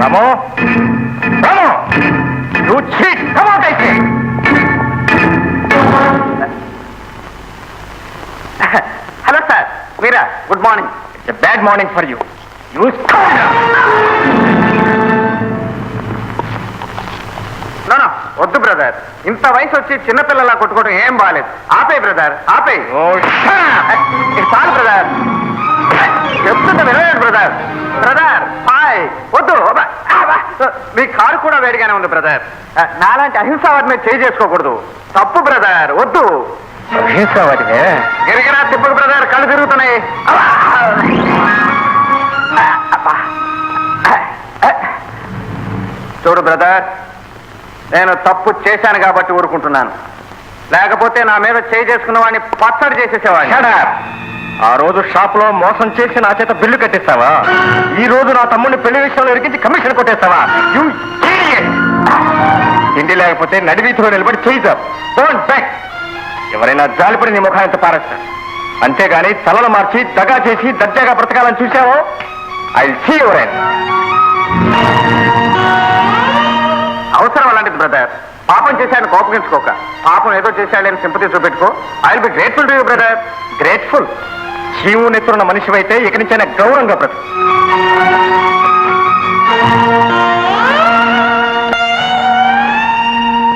రామో రామో you cheat come out అయితే hello sir Meera good morning it's a bad morning for you you know వద్దు brother ఇంత వయసు వచ్చి చిన్నపిల్లలా కొట్టుకోవడం ఏం బాగాలేదు ఆపేయి బ్రదర్ ఆపేయి చాలు బ్రదర్ చెప్తుంటే వినలేదు బ్రదర్ బ్రదర్ హాయ్ వద్దు మీ కారు కూడా వేడిగానే ఉంది బ్రదర్ నాలాంటి అహింసావాది మీద చేయి చేసుకోకూడదు తప్పు బ్రదర్ వద్దు అహింసావాదివే గిరిగిరా తిప్పకు బ్రదర్ కళ్ళు తిరుగుతున్నాయి చూడు బ్రదర్ నేను తప్పు చేశాను కాబట్టి ఊరుకుంటున్నాను లేకపోతే నా మీద చేయి చేసుకున్న వాడిని పచ్చడి చేసేసేవాడిని ఆ రోజు షాప్ లో మోసం చేసి నా చేత బిల్లు కట్టిస్తావా ఈ రోజు నా తమ్ముడిని పెళ్లి విషయంలో ఇరికించి కమిషన్ కొట్టేస్తావా యూ తిండి లేకపోతే నడివీధిలో నిలబడి చేయిద్దాం డోంట్ బెగ్ ఎవరైనా జాలిపడి నీ ముఖానికి పారేస్తారు అంతేగాని తలలు మార్చి దగా చేసి దర్జాగా బ్రతకాలని చూసావో ఐ సీ యువర్ అవసరం అలాంటిది బ్రదర్ పాపం చేశాను కోపగించుకోక పాపం ఏదో చేశాడని సింపతి చూపెట్టుకో I will be grateful to you brother grateful జీవు నెత్తున్న మనిషి అయితే ఇక నుంచైనా గౌరవంగా బ్రతుకు